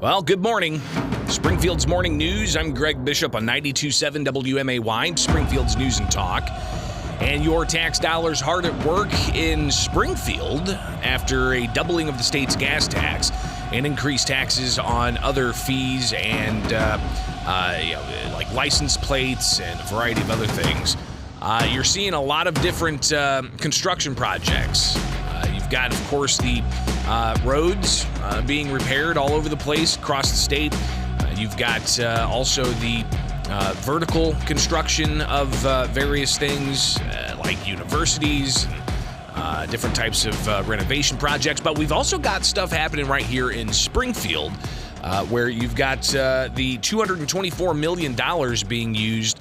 Well, good morning. Springfield's Morning News. I'm Greg Bishop on 92.7 WMAY, Springfield's News and Talk. And your tax dollars hard at work in Springfield after a doubling of the state's gas tax and increased taxes on other fees and like license plates and a variety of other things. You're seeing a lot of different construction projects. You've got, of course, the roads being repaired all over the place across the state. You've got also the vertical construction of various things like universities, different types of renovation projects. But we've also got stuff happening right here in Springfield where you've got the $224 million being used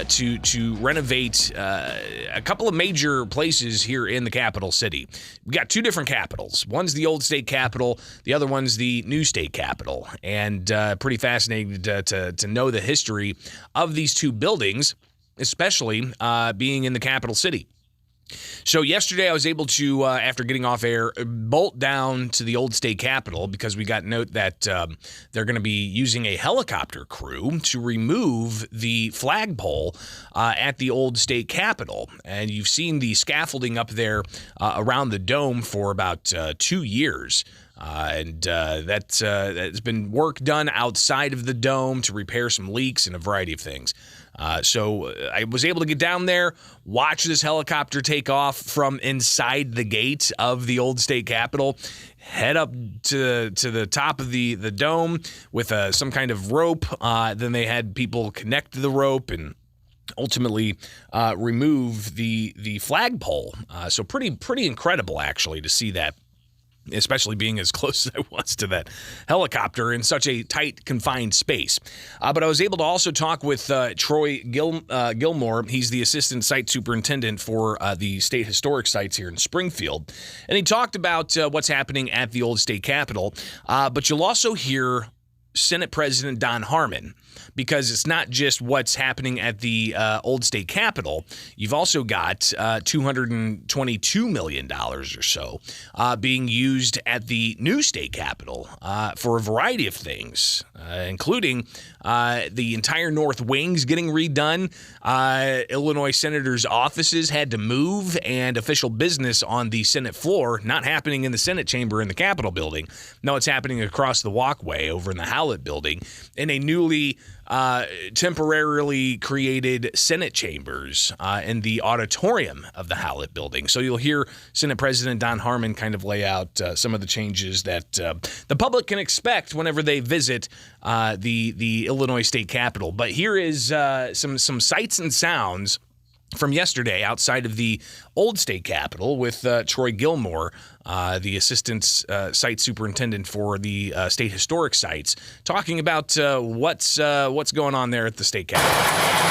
to renovate a couple of major places here in the capital city. We've got two different capitals. One's the old state capitol. The other one's the new state capitol. And pretty fascinating to know the history of these two buildings, especially being in the capital city. So yesterday I was able to, after getting off air, bolt down to the old state capitol because we got note that they're going to be using a helicopter crew to remove the flagpole at the old state capitol. And you've seen the scaffolding up there around the dome for about 2 years. That's been work done outside of the dome to repair some leaks and a variety of things. So I was able to get down there, watch this helicopter take off from inside the gate of the old state capitol, head up to the top of the dome with some kind of rope. Then they had people connect the rope and ultimately remove the flagpole. So pretty incredible, actually, to see that, especially being as close as I was to that helicopter in such a tight, confined space. But I was able to also talk with Troy Gilmore. He's the assistant site superintendent for the state historic sites here in Springfield. And he talked about what's happening at the old state capitol. But you'll also hear Senate President Don Harmon, because it's not just what's happening at the old state capitol. You've also got $222 million or so being used at the new state capitol for a variety of things, including the entire north wings getting redone. Illinois senators' offices had to move, and official business on the Senate floor, not happening in the Senate chamber in the Capitol building. No, it's happening across the walkway over in the Howlett building in a newly temporarily created Senate chambers in the auditorium of the Howlett building. So you'll hear Senate President Don Harmon kind of lay out some of the changes that the public can expect whenever they visit the Illinois State Capitol. But here is some sights and sounds from yesterday outside of the old state capitol with Troy Gilmore, the assistant site superintendent for the state historic sites, talking about what's going on there at the state capitol.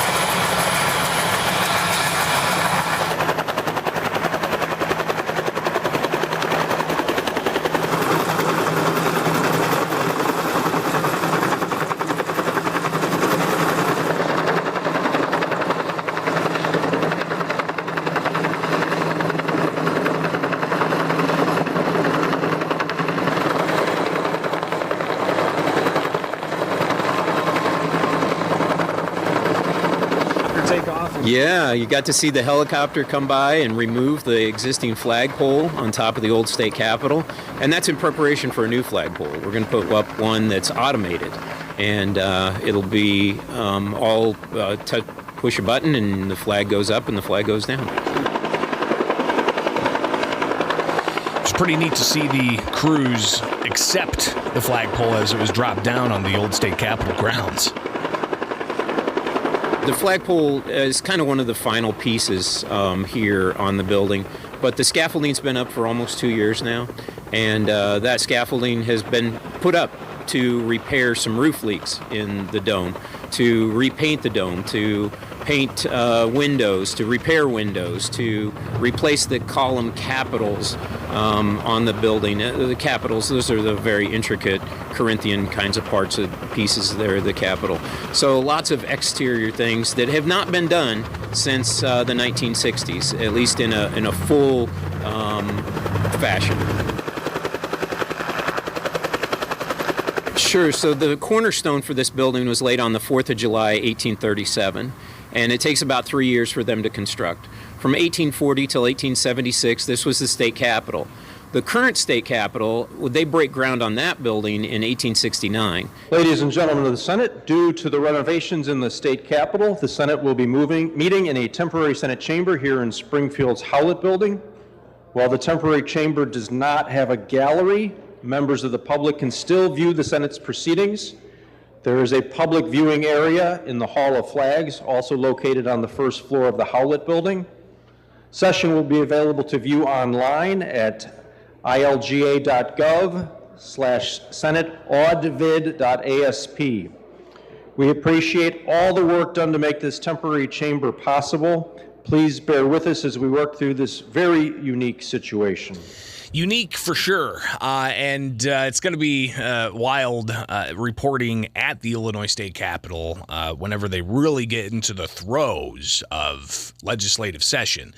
Yeah, you got to see the helicopter come by and remove the existing flagpole on top of the old state capitol, and that's in preparation for a new flagpole. We're going to put up one that's automated, and it'll be push a button and the flag goes up and the flag goes down. It's pretty neat to see the crews accept the flagpole as it was dropped down on the old state capitol grounds. The flagpole is kind of one of the final pieces here on the building, but the scaffolding's been up for almost 2 years now, and that scaffolding has been put up to repair some roof leaks in the dome, to repaint the dome, to paint windows, to repair windows, to replace the column capitals on the building. The capitals, those are the very intricate Corinthian kinds of parts of pieces there of the capitol. So lots of exterior things that have not been done since the 1960s, at least in a full fashion. Sure. So the cornerstone for this building was laid on the 4th of July, 1837, and it takes about 3 years for them to construct. From 1840 till 1876, this was the state capitol. The current state capitol, they break ground on that building in 1869. Ladies and gentlemen of the Senate, due to the renovations in the state capitol, the Senate will be meeting in a temporary Senate chamber here in Springfield's Howlett Building. While the temporary chamber does not have a gallery, members of the public can still view the Senate's proceedings. There is a public viewing area in the Hall of Flags, also located on the first floor of the Howlett Building. Session will be available to view online at ilga.gov/senateaudvid.asp. We appreciate all the work done to make this temporary chamber possible. Please bear with us as we work through this very unique situation. Unique for sure, and it's going to be wild reporting at the Illinois State Capitol whenever they really get into the throes of legislative session.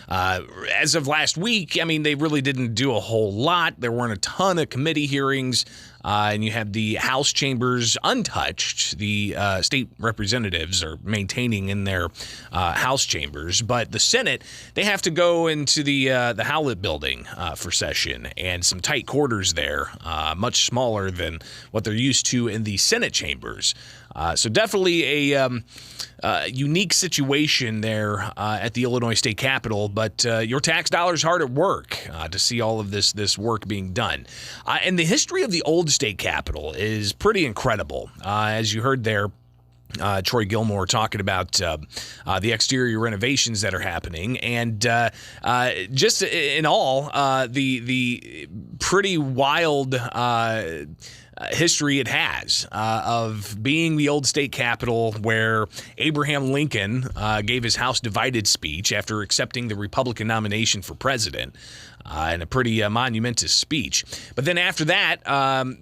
As of last week, I mean, they really didn't do a whole lot. There weren't a ton of committee hearings. And you have the House chambers untouched. The state representatives are maintaining in their House chambers. But the Senate, they have to go into the Howlett building for session, and some tight quarters there, much smaller than what they're used to in the Senate chambers. So definitely a unique situation there at the Illinois State Capitol, but your tax dollars hard at work to see all of this work being done. And the history of the old state capitol is pretty incredible. As you heard there, Troy Gilmore talking about the exterior renovations that are happening, and just in all, the pretty wild history it has of being the old state capitol where Abraham Lincoln gave his House divided speech after accepting the Republican nomination for president. And a pretty monumentous speech. But then after that,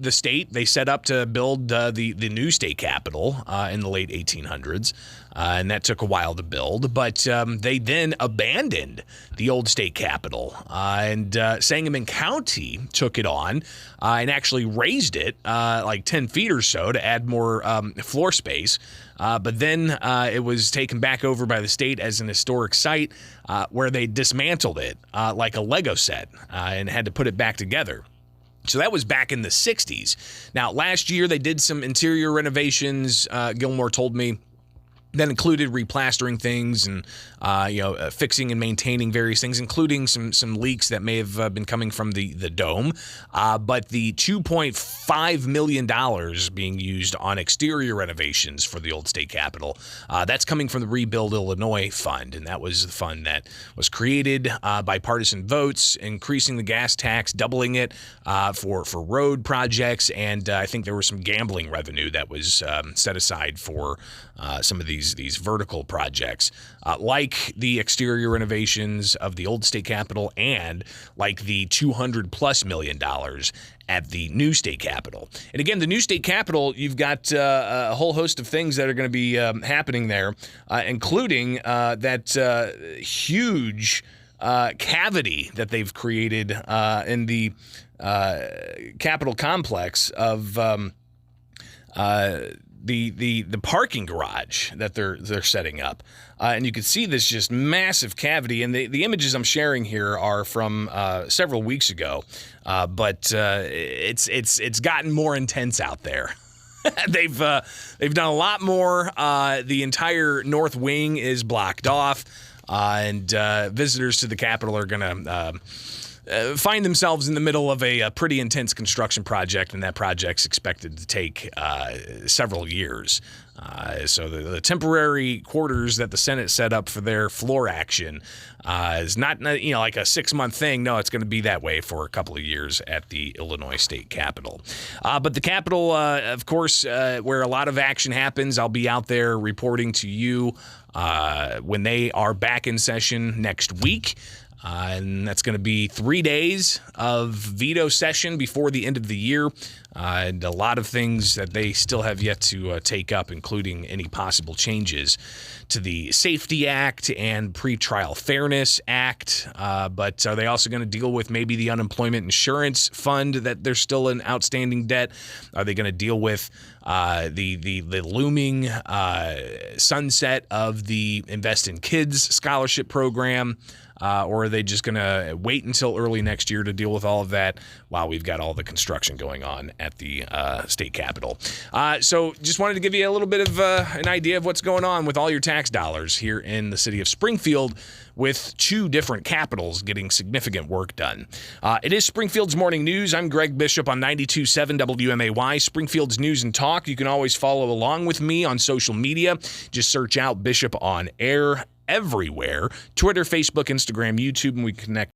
the state, they set up to build the new state capitol in the late 1800s. And that took a while to build. But they then abandoned the old state capitol. And Sangamon County took it on and actually raised it like 10 feet or so to add more floor space. But then it was taken back over by the state as an historic site where they dismantled it like a Lego set and had to put it back together. So that was back in the 60s. Now, last year they did some interior renovations, Gilmore told me. That included replastering things and fixing and maintaining various things, including some leaks that may have been coming from the dome. But the $2.5 million being used on exterior renovations for the old state capitol, that's coming from the Rebuild Illinois Fund, and that was the fund that was created by partisan votes, increasing the gas tax, doubling it for road projects, and I think there was some gambling revenue that was set aside for some of these vertical projects, like the exterior renovations of the old state capitol and like the $200+ million at the new state capitol. And again, the new state capitol, you've got a whole host of things that are going to be happening there, including that huge cavity that they've created in the Capitol complex of the parking garage that they're setting up, and you can see this just massive cavity. And the images I'm sharing here are from several weeks ago, but it's gotten more intense out there. They've done a lot more. The entire north wing is blocked off, and visitors to the Capitol are going to find themselves in the middle of a pretty intense construction project, and that project's expected to take several years. So the temporary quarters that the Senate set up for their floor action is not like a 6-month thing. No, it's going to be that way for a couple of years at the Illinois State Capitol. But the Capitol, of course, where a lot of action happens, I'll be out there reporting to you when they are back in session next week. And that's going to be 3 days of veto session before the end of the year. and a lot of things that they still have yet to take up, including any possible changes to the Safety Act and Pretrial Fairness Act. But are they also going to deal with maybe the unemployment insurance fund that there's still an outstanding debt? Are they going to deal with the looming sunset of the Invest in Kids scholarship program? Or are they just going to wait until early next year to deal with all of that while we've got all the construction going on at the state capitol? So just wanted to give you a little bit of an idea of what's going on with all your tax dollars here in the city of Springfield, with 2 different capitals getting significant work done. It is Springfield's Morning News. I'm Greg Bishop on 92.7 WMAY, Springfield's News and Talk. You can always follow along with me on social media. Just search out Bishop on Air everywhere: Twitter, Facebook, Instagram, YouTube, and we connect